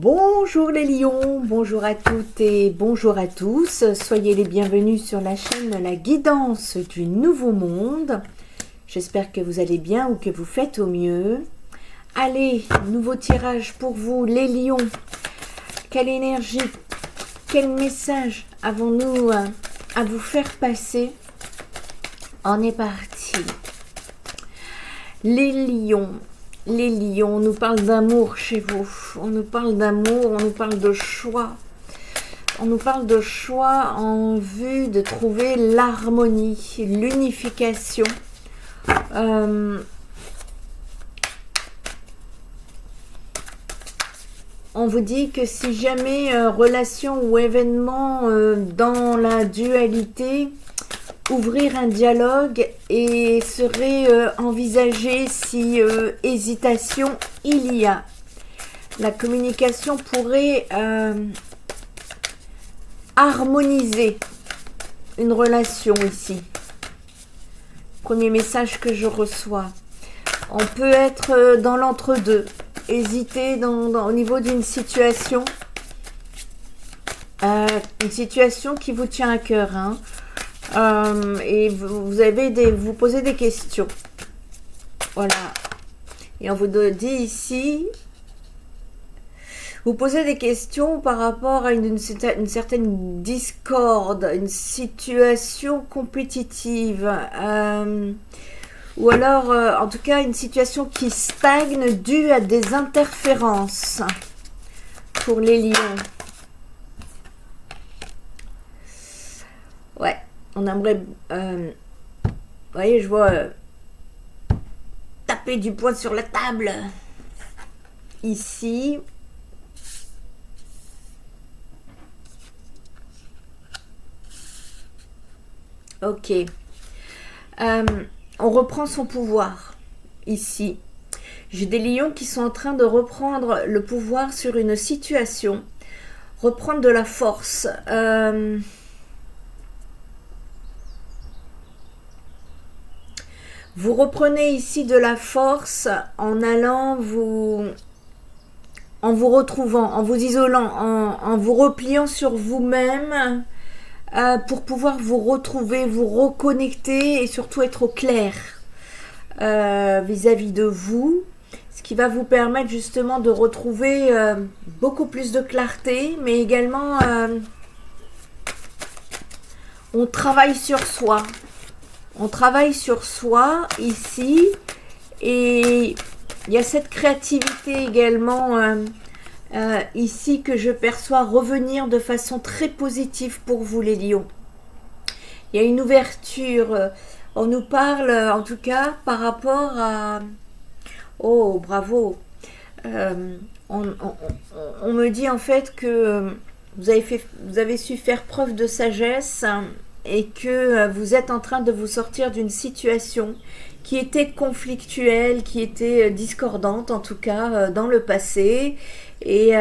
Bonjour les lions, bonjour à toutes et bonjour à tous. Soyez les bienvenus sur la chaîne La Guidance du Nouveau Monde. J'espère que vous allez bien ou que vous faites au mieux. Allez, nouveau tirage pour vous les lions. Quelle énergie, quel message avons-nous à vous faire passer? On est parti. Les lions, on nous parle d'amour chez vous. On nous parle d'amour, on nous parle de choix. On nous parle de choix en vue de trouver l'harmonie, l'unification. On vous dit que si jamais relation ou événement dans la dualité, ouvrir un dialogue et serait envisagé si hésitation il y a. La communication pourrait harmoniser une relation ici. Premier message que je reçois. On peut être dans l'entre-deux, hésiter au niveau d'une situation. Une situation qui vous tient à cœur, hein. Et vous posez des questions. Voilà. Et on vous dit ici, vous posez des questions par rapport à une certaine discorde, une situation compétitive, ou alors, en tout cas, une situation qui stagne due à des interférences pour les lions. Ouais. On aimerait, vous voyez, je vois taper du poing sur la table. Ici. Ok. On reprend son pouvoir. Ici. J'ai des lions qui sont en train de reprendre le pouvoir sur une situation. Reprendre de la force. Vous reprenez ici de la force en allant en vous retrouvant, en vous isolant, en vous repliant sur vous-même pour pouvoir vous retrouver, vous reconnecter et surtout être au clair vis-à-vis de vous. Ce qui va vous permettre justement de retrouver beaucoup plus de clarté, mais également on travaille sur soi. On travaille sur soi ici et il y a cette créativité également ici que je perçois revenir de façon très positive pour vous les lions. Il y a une ouverture, on nous parle en tout cas par rapport à... Oh bravo, on me dit en fait que vous avez su faire preuve de sagesse et que vous êtes en train de vous sortir d'une situation qui était conflictuelle, qui était discordante en tout cas dans le passé. Et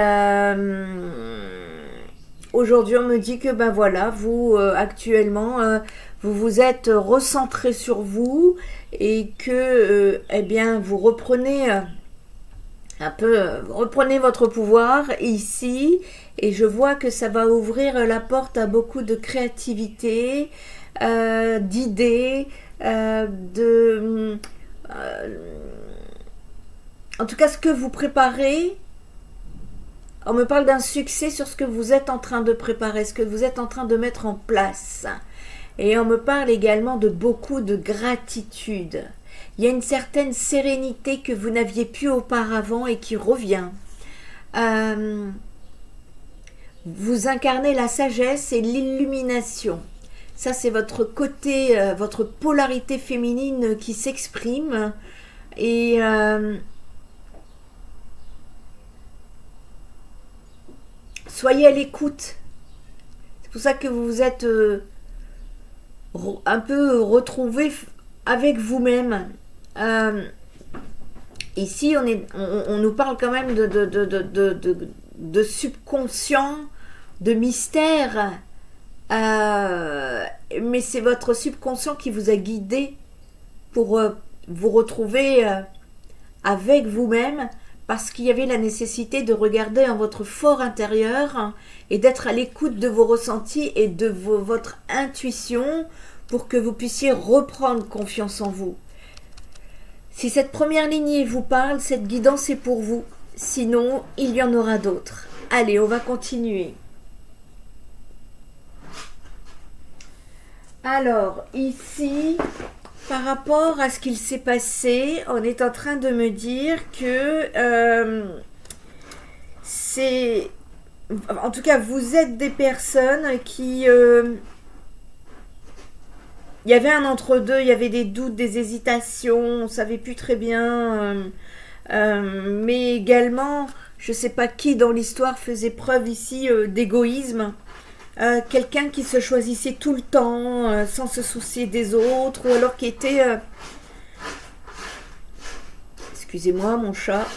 aujourd'hui on me dit que ben voilà, vous actuellement vous vous êtes recentré sur vous et que eh bien vous reprenez reprenez votre pouvoir ici. Et je vois que ça va ouvrir la porte à beaucoup de créativité, d'idées, en tout cas ce que vous préparez. On me parle d'un succès sur ce que vous êtes en train de préparer, ce que vous êtes en train de mettre en place. Et on me parle également de beaucoup de gratitude. Il y a une certaine sérénité que vous n'aviez plus auparavant et qui revient. Vous incarnez la sagesse et l'illumination. Ça, c'est votre côté, votre polarité féminine qui s'exprime. Et soyez à l'écoute. C'est pour ça que vous vous êtes un peu retrouvé avec vous-même. Ici, on nous parle quand même de subconscient, de mystère, mais c'est votre subconscient qui vous a guidé pour vous retrouver avec vous-même parce qu'il y avait la nécessité de regarder en votre fort intérieur et d'être à l'écoute de vos ressentis et de votre intuition pour que vous puissiez reprendre confiance en vous. Si cette première lignée vous parle, cette guidance est pour vous. Sinon, il y en aura d'autres. Allez, on va continuer. Alors, ici, par rapport à ce qu'il s'est passé, on est en train de me dire que c'est... En tout cas, vous êtes des personnes qui... il y avait un entre-deux, il y avait des doutes, des hésitations, on ne savait plus très bien. Mais également, je ne sais pas qui dans l'histoire faisait preuve ici d'égoïsme. Quelqu'un qui se choisissait tout le temps, sans se soucier des autres, ou alors qui était... excusez-moi, mon chat.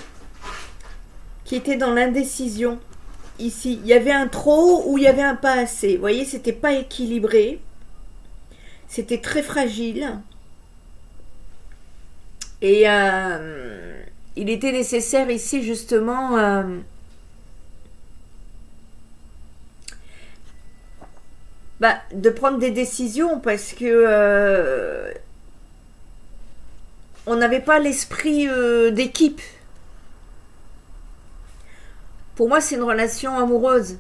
Qui était dans l'indécision. Ici, il y avait un trop ou il y avait un pas assez. Vous voyez, c'était pas équilibré. C'était très fragile. Et il était nécessaire ici, justement... de prendre des décisions parce que on n'avait pas l'esprit d'équipe. Pour moi, c'est une relation amoureuse.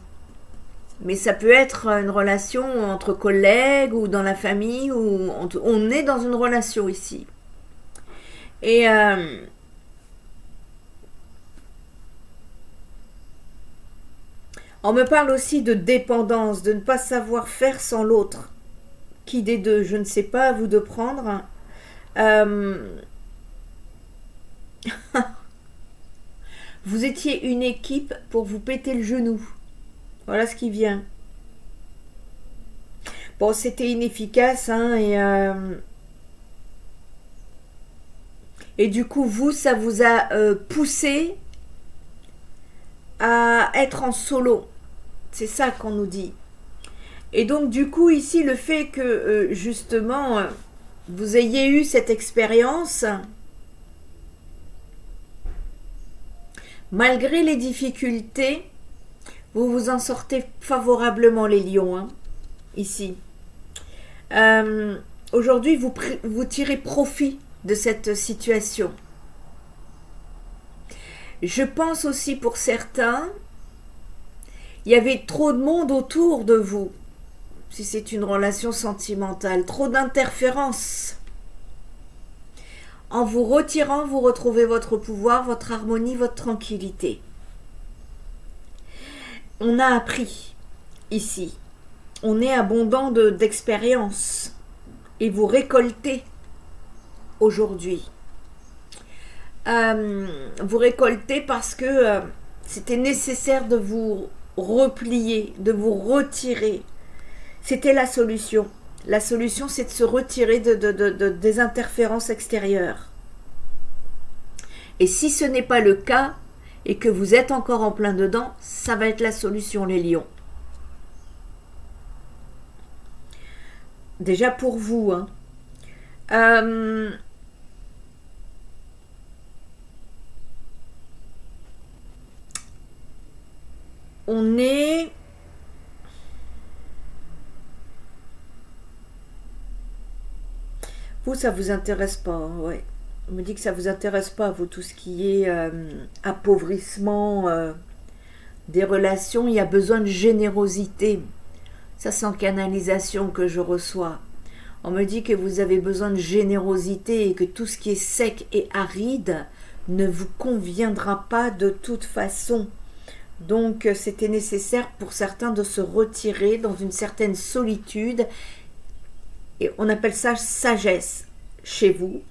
Mais ça peut être une relation entre collègues ou dans la famille. Ou on est dans une relation ici. Et on me parle aussi de dépendance, de ne pas savoir faire sans l'autre. Qui des deux? Je ne sais pas, à vous de prendre. Vous étiez une équipe pour vous péter le genou. Voilà ce qui vient. Bon, c'était inefficace, hein, et du coup, vous, ça vous a poussé à être en solo. C'est ça qu'on nous dit. Et donc, du coup, ici, le fait que, justement, vous ayez eu cette expérience... Malgré les difficultés, vous vous en sortez favorablement, les lions, hein, ici. Aujourd'hui, vous tirez profit de cette situation. Je pense aussi pour certains, il y avait trop de monde autour de vous, si c'est une relation sentimentale, trop d'interférences. En vous retirant, vous retrouvez votre pouvoir, votre harmonie, votre tranquillité. On a appris ici. On est abondant d'expérience. Et vous récoltez aujourd'hui. Vous récoltez parce que c'était nécessaire de vous replier, de vous retirer. C'était la solution. La solution, c'est de se retirer des interférences extérieures. Et si ce n'est pas le cas, et que vous êtes encore en plein dedans, ça va être la solution, les lions. Déjà pour vous, hein. On est... Vous, ça vous intéresse pas, hein, ouais. On me dit que ça vous intéresse pas, vous, tout ce qui est appauvrissement des relations. Il y a besoin de générosité. Ça, c'est en canalisation que je reçois. On me dit que vous avez besoin de générosité et que tout ce qui est sec et aride ne vous conviendra pas de toute façon. Donc, c'était nécessaire pour certains de se retirer dans une certaine solitude. Et on appelle ça sagesse chez vous.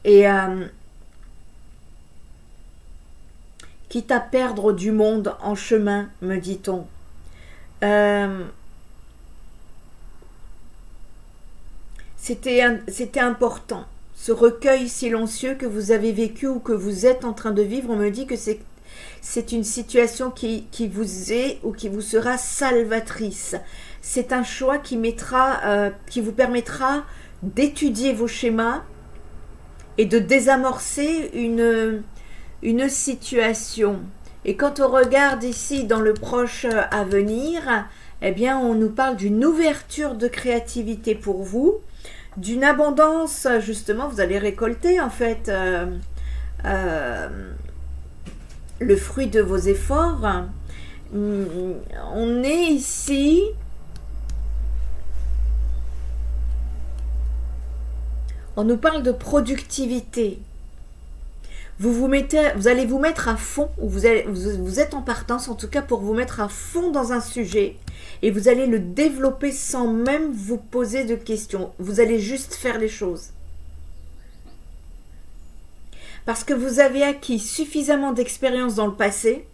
Et quitte à perdre du monde en chemin, me dit-on. C'était important. Ce recueil silencieux que vous avez vécu ou que vous êtes en train de vivre, on me dit que c'est une situation qui vous est ou qui vous sera salvatrice. C'est un choix qui vous permettra d'étudier vos schémas et de désamorcer une situation. Et quand on regarde ici dans le proche avenir, eh bien on nous parle d'une ouverture de créativité pour vous, d'une abondance, justement, vous allez récolter en fait le fruit de vos efforts. On est ici, on nous parle de productivité. Vous allez vous mettre à fond, ou vous êtes en partance en tout cas pour vous mettre à fond dans un sujet et vous allez le développer sans même vous poser de questions. Vous allez juste faire les choses. Parce que vous avez acquis suffisamment d'expérience dans le passé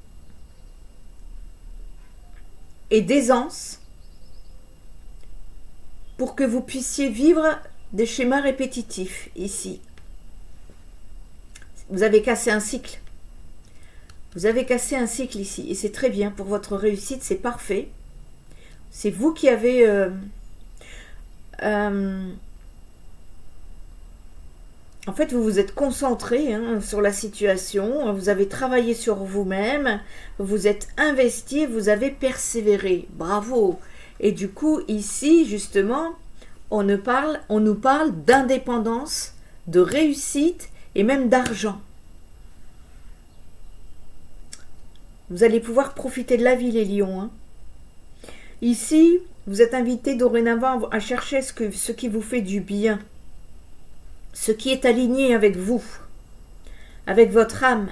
et d'aisance pour que vous puissiez vivre des schémas répétitifs ici. Vous avez cassé un cycle. Vous avez cassé un cycle ici. Et c'est très bien pour votre réussite, c'est parfait. C'est vous qui avez... en fait, vous vous êtes concentré sur la situation. Vous avez travaillé sur vous-même. Vous êtes investi. Vous avez persévéré. Bravo. Et du coup, ici, justement, on nous parle d'indépendance, de réussite et même d'argent. Vous allez pouvoir profiter de la vie, les lions. Ici, vous êtes invités dorénavant à chercher ce qui vous fait du bien, ce qui est aligné avec vous, avec votre âme.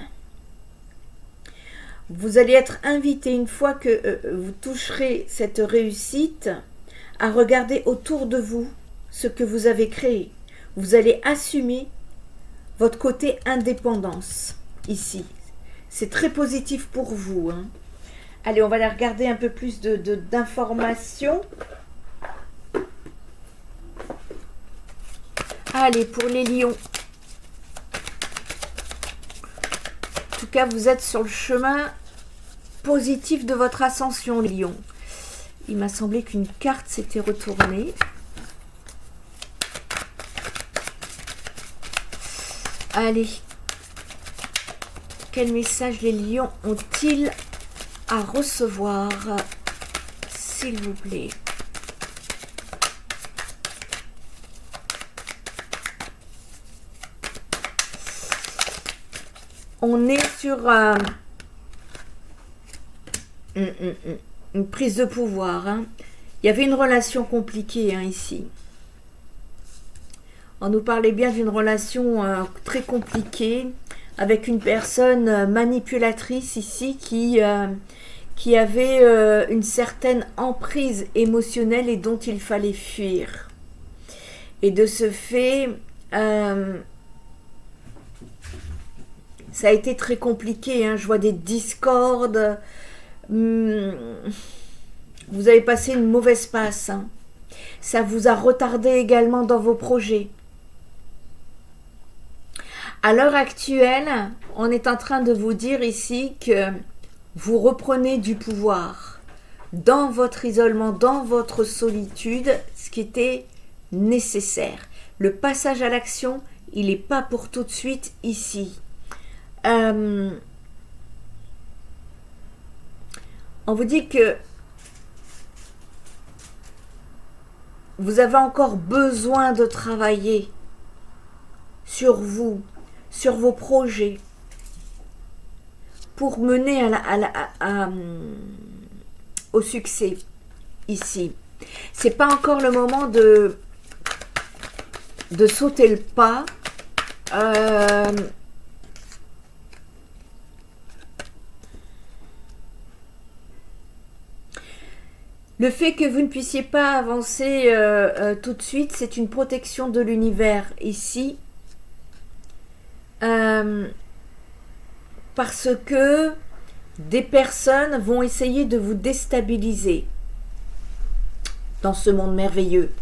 Vous allez être invités, une fois que vous toucherez cette réussite, à regarder autour de vous ce que vous avez créé. Vous allez assumer votre côté indépendance, ici. C'est très positif pour vous. Allez, on va aller regarder un peu plus d'informations. Allez, pour les lions. En tout cas, vous êtes sur le chemin positif de votre ascension, les lions. Il m'a semblé qu'une carte s'était retournée. Allez. Quel message les lions ont-ils à recevoir, s'il vous plaît? On est sur une prise de pouvoir. Il y avait une relation compliquée ici. On nous parlait bien d'une relation très compliquée avec une personne manipulatrice ici qui avait une certaine emprise émotionnelle et dont il fallait fuir. Et de ce fait, ça a été très compliqué. Je vois des discordes. Vous avez passé une mauvaise passe. Ça vous a retardé également dans vos projets. À l'heure actuelle, on est en train de vous dire ici que vous reprenez du pouvoir dans votre isolement, dans votre solitude, ce qui était nécessaire. Le passage à l'action, il n'est pas pour tout de suite ici. On vous dit que vous avez encore besoin de travailler sur vous, sur vos projets, pour mener au succès ici. C'est pas encore le moment de sauter le pas. Le fait que vous ne puissiez pas avancer tout de suite, c'est une protection de l'univers ici. Parce que des personnes vont essayer de vous déstabiliser dans ce monde merveilleux.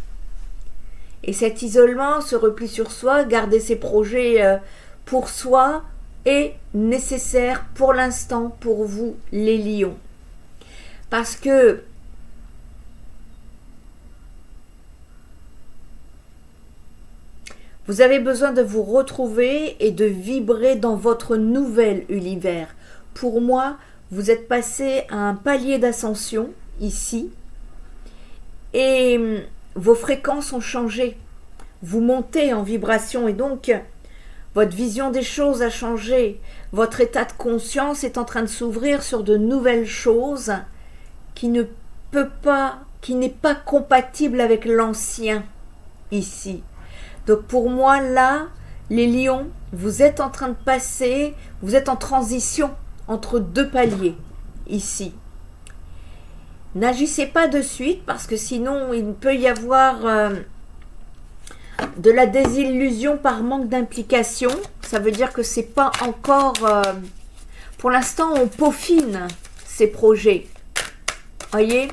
Et cet isolement, ce repli sur soi, garder ses projets pour soi, est nécessaire pour l'instant pour vous, les lions. Parce que Vous avez besoin de vous retrouver et de vibrer dans votre nouvel univers. Pour moi, vous êtes passé à un palier d'ascension ici et vos fréquences ont changé. Vous montez en vibration et donc votre vision des choses a changé. Votre état de conscience est en train de s'ouvrir sur de nouvelles choses qui n'est pas compatible avec l'ancien ici. Donc pour moi là, les lions, vous êtes en train de passer, vous êtes en transition entre deux paliers ici. N'agissez pas de suite parce que sinon il peut y avoir de la désillusion par manque d'implication. Ça veut dire que c'est pas encore... pour l'instant, on peaufine ces projets. Voyez,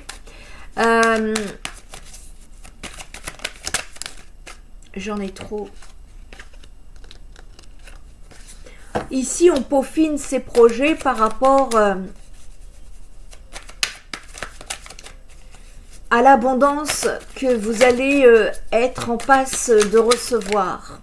j'en ai trop. Ici, on peaufine ces projets par rapport à l'abondance que vous allez être en passe de recevoir.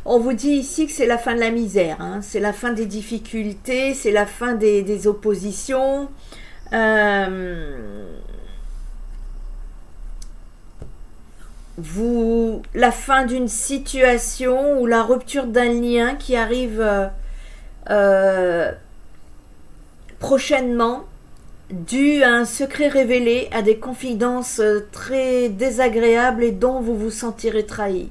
On vous dit ici que c'est la fin de la misère, hein. C'est la fin des difficultés, c'est la fin des oppositions. La fin d'une situation ou la rupture d'un lien qui arrive prochainement, dû à un secret révélé, à des confidences très désagréables et dont vous vous sentirez trahi.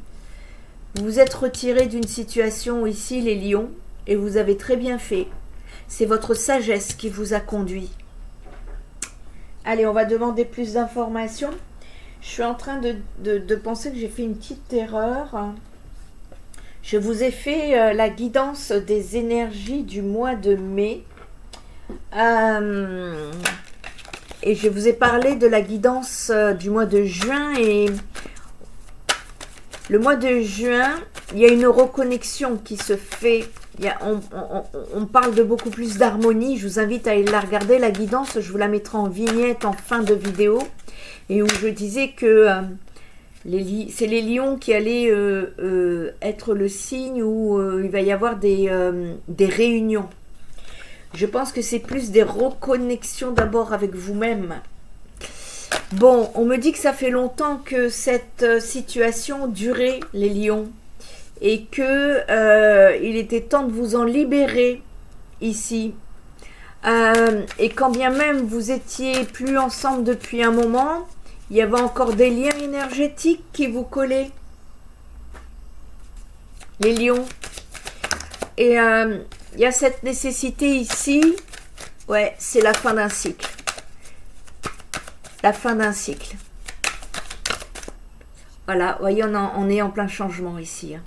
Vous vous êtes retiré d'une situation ici, les lions, et vous avez très bien fait. C'est votre sagesse qui vous a conduit. Allez, on va demander plus d'informations. Je suis en train de penser que j'ai fait une petite erreur. Je vous ai fait la guidance des énergies du mois de mai. Et je vous ai parlé de la guidance du mois de juin et le mois de juin, il y a une reconnexion qui se fait. On parle de beaucoup plus d'harmonie. Je vous invite à aller la regarder, la guidance. Je vous la mettrai en vignette en fin de vidéo. Et où je disais que c'est les lions qui allaient être le signe où il va y avoir des réunions. Je pense que c'est plus des reconnexions d'abord avec vous-même. Bon, on me dit que ça fait longtemps que cette situation durait, les lions, et que il était temps de vous en libérer ici. Et quand bien même vous étiez plus ensemble depuis un moment, il y avait encore des liens énergétiques qui vous collaient, les lions. Et il y a cette nécessité ici, ouais, c'est la fin d'un cycle. La fin d'un cycle. Voilà, vous voyez, on est en plein changement ici. Hein.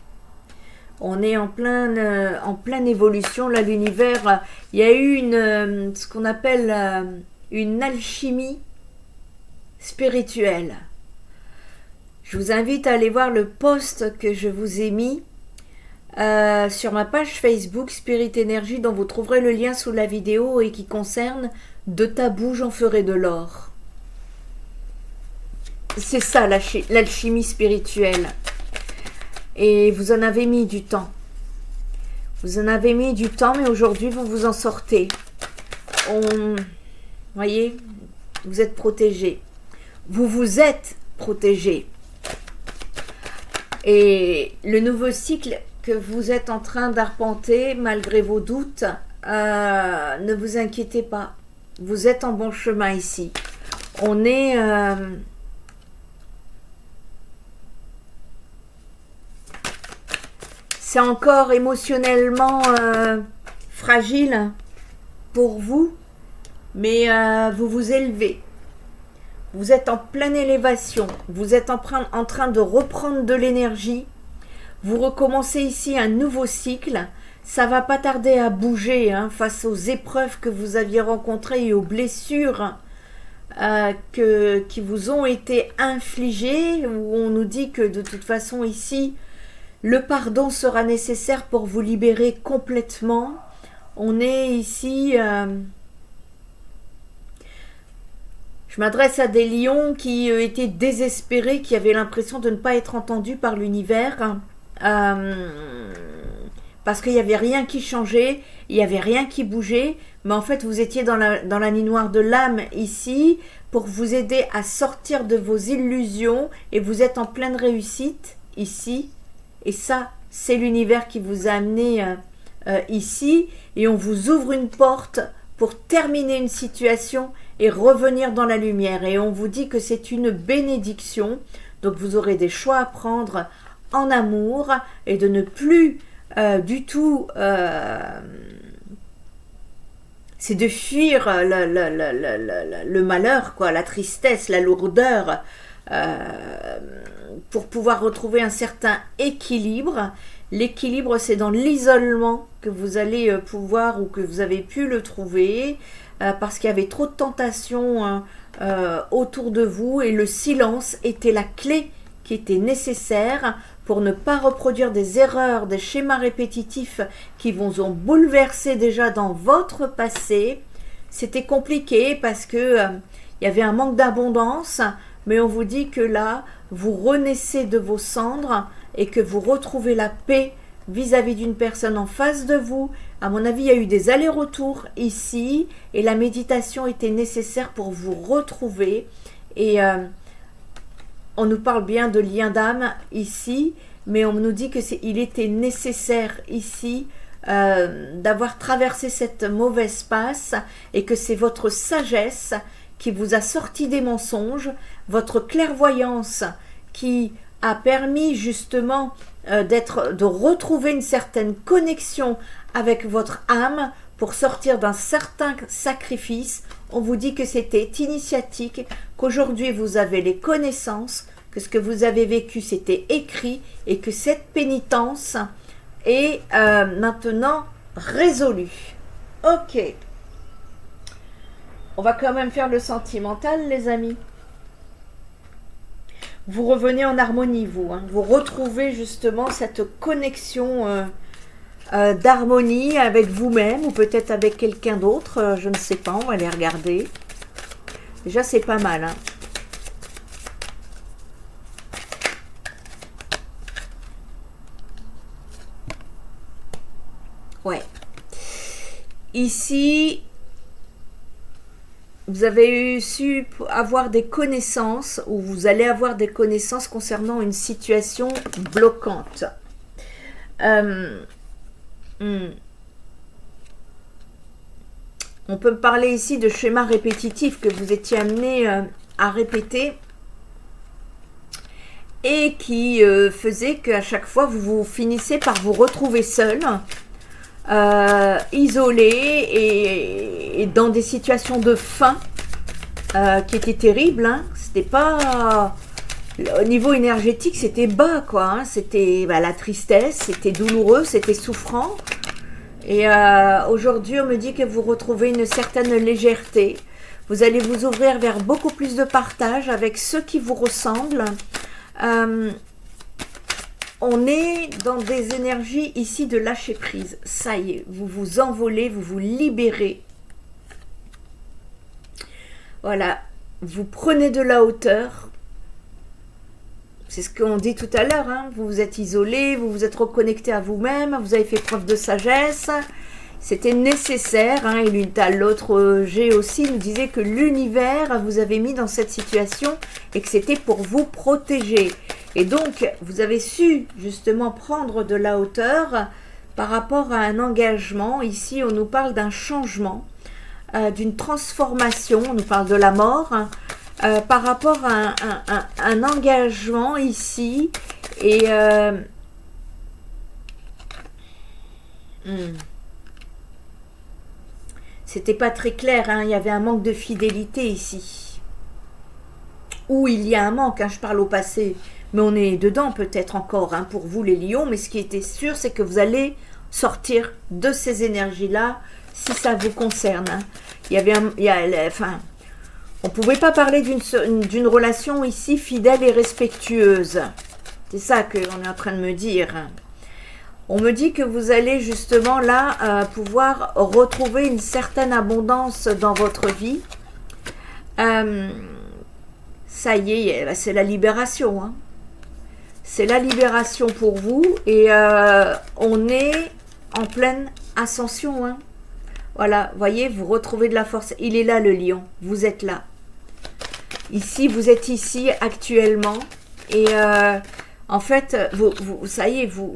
On est en pleine évolution. Là, l'univers, il y a eu ce qu'on appelle une alchimie spirituelle. Je vous invite à aller voir le post que je vous ai mis sur ma page Facebook Spirit Energy, dont vous trouverez le lien sous la vidéo et qui concerne « De ta boue, j'en ferai de l'or ». C'est ça l'alchimie spirituelle. Et vous en avez mis du temps. Vous en avez mis du temps, mais aujourd'hui vous vous en sortez. Voyez, vous êtes protégés. Vous vous êtes protégés. Et le nouveau cycle que vous êtes en train d'arpenter, malgré vos doutes, ne vous inquiétez pas. Vous êtes en bon chemin ici. On est... c'est encore émotionnellement fragile pour vous, mais vous vous élevez. Vous êtes en pleine élévation. Vous êtes en train de reprendre de l'énergie. Vous recommencez ici un nouveau cycle. Ça va pas tarder à bouger hein, face aux épreuves que vous aviez rencontrées et aux blessures qui vous ont été infligées. Où on nous dit que de toute façon ici, le pardon sera nécessaire pour vous libérer complètement. On est ici... Je m'adresse à des lions qui étaient désespérés, qui avaient l'impression de ne pas être entendus par l'univers. Parce qu'il n'y avait rien qui changeait, il n'y avait rien qui bougeait, mais en fait vous étiez dans la nuit noire de l'âme ici, pour vous aider à sortir de vos illusions, et vous êtes en pleine réussite ici, et ça c'est l'univers qui vous a amené ici, et on vous ouvre une porte pour terminer une situation et revenir dans la lumière, et on vous dit que c'est une bénédiction, donc vous aurez des choix à prendre en amour, et de ne plus du tout, c'est de fuir le malheur, quoi, la tristesse, la lourdeur, pour pouvoir retrouver un certain équilibre. L'équilibre, c'est dans l'isolement que vous allez pouvoir, ou que vous avez pu le trouver, parce qu'il y avait trop de tentations autour de vous, et le silence était la clé qui était nécessaire pour ne pas reproduire des erreurs, des schémas répétitifs qui vous ont bouleversé déjà dans votre passé. C'était compliqué parce que il y avait un manque d'abondance, mais on vous dit que là, vous renaissez de vos cendres et que vous retrouvez la paix vis-à-vis d'une personne en face de vous. À mon avis, il y a eu des allers-retours ici, et la méditation était nécessaire pour vous retrouver. Et on nous parle bien de lien d'âme ici, mais on nous dit que il était nécessaire ici d'avoir traversé cette mauvaise passe, et que c'est votre sagesse qui vous a sorti des mensonges, votre clairvoyance qui a permis justement de retrouver une certaine connexion avec votre âme pour sortir d'un certain sacrifice. On vous dit que c'était initiatique, qu'aujourd'hui vous avez les connaissances, que ce que vous avez vécu c'était écrit, et que cette pénitence est maintenant résolue. Ok. On va quand même faire le sentimental, les amis. Vous revenez en harmonie, vous. Hein. Vous retrouvez justement cette connexion d'harmonie avec vous-même, ou peut-être avec quelqu'un d'autre. Je ne sais pas, on va aller regarder. Déjà, c'est pas mal. Hein. Ouais. Ici, vous avez su avoir des connaissances, ou vous allez avoir des connaissances concernant une situation bloquante. On peut parler ici de schémas répétitifs que vous étiez amené à répéter, et qui faisaient qu'à chaque fois vous finissez par vous retrouver seul, isolé, et dans des situations de faim qui étaient terribles. Hein. C'était pas au niveau énergétique, c'était bas, quoi. Hein. C'était la tristesse, c'était douloureux, c'était souffrant. Et aujourd'hui, on me dit que vous retrouvez une certaine légèreté. Vous allez vous ouvrir vers beaucoup plus de partage avec ceux qui vous ressemblent. On est dans des énergies ici de lâcher prise. Ça y est, vous vous envolez, vous vous libérez. Voilà, vous prenez de la hauteur. C'est ce qu'on dit tout à l'heure. Hein. Vous vous êtes isolé, vous vous êtes reconnecté à vous-même, vous avez fait preuve de sagesse. C'était nécessaire. Hein. Et l'autre G aussi nous disait que l'univers vous avait mis dans cette situation et que c'était pour vous protéger. Et donc, vous avez su justement prendre de la hauteur par rapport à un engagement. Ici, on nous parle d'un changement, d'une transformation. On nous parle de la mort, hein, par rapport à un engagement ici. Et c'était pas très clair. Hein, il y avait un manque de fidélité ici. Ou il y a un manque, hein, je parle au passé. Mais on est dedans peut-être encore, hein, pour vous les lions. Mais ce qui était sûr, c'est que vous allez sortir de ces énergies-là, si ça vous concerne. Hein. On ne pouvait pas parler d'une relation ici fidèle et respectueuse. C'est ça qu'on est en train de me dire. On me dit que vous allez justement là pouvoir retrouver une certaine abondance dans votre vie. Ça y est, c'est la libération. Hein. C'est la libération pour vous. Et on est en pleine ascension. Hein. Voilà, voyez, vous retrouvez de la force. Il est là, le lion. Vous êtes là. Ici, vous êtes ici actuellement. Et en fait, ça y est, vous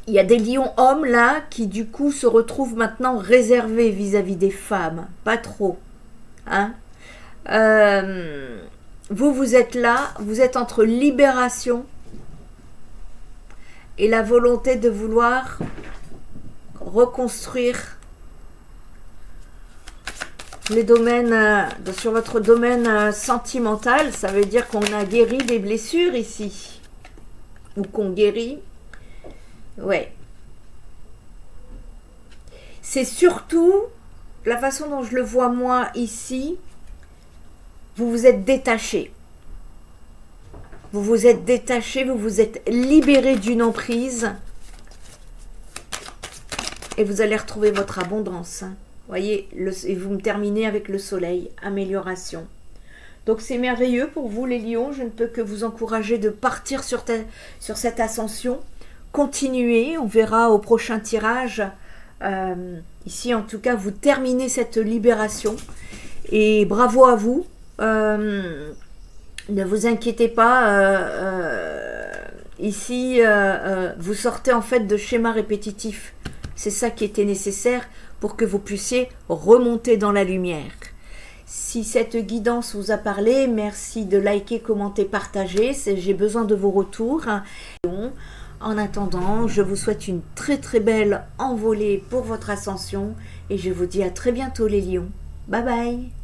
il y a des lions hommes là qui du coup se retrouvent maintenant réservés vis-à-vis des femmes. Pas trop. Hein. Vous êtes là, vous êtes entre libération et la volonté de vouloir reconstruire les domaines, sur votre domaine sentimental. Ça veut dire qu'on a guéri des blessures ici. Ou qu'on guérit. Ouais. C'est surtout la façon dont je le vois moi ici. Vous vous êtes détaché. Vous vous êtes détaché, vous vous êtes libéré d'une emprise. Et vous allez retrouver votre abondance. Voyez, et vous me terminez avec le soleil. Amélioration. Donc c'est merveilleux pour vous les lions. Je ne peux que vous encourager de partir sur cette ascension. Continuez, on verra au prochain tirage. Ici, en tout cas, vous terminez cette libération. Et bravo à vous. Ne vous inquiétez pas. Ici, vous sortez en fait de schémas répétitifs. C'est ça qui était nécessaire pour que vous puissiez remonter dans la lumière. Si cette guidance vous a parlé, merci de liker, commenter, partager. J'ai besoin de vos retours. En attendant, je vous souhaite une très très belle envolée pour votre ascension et je vous dis à très bientôt les lions. Bye bye.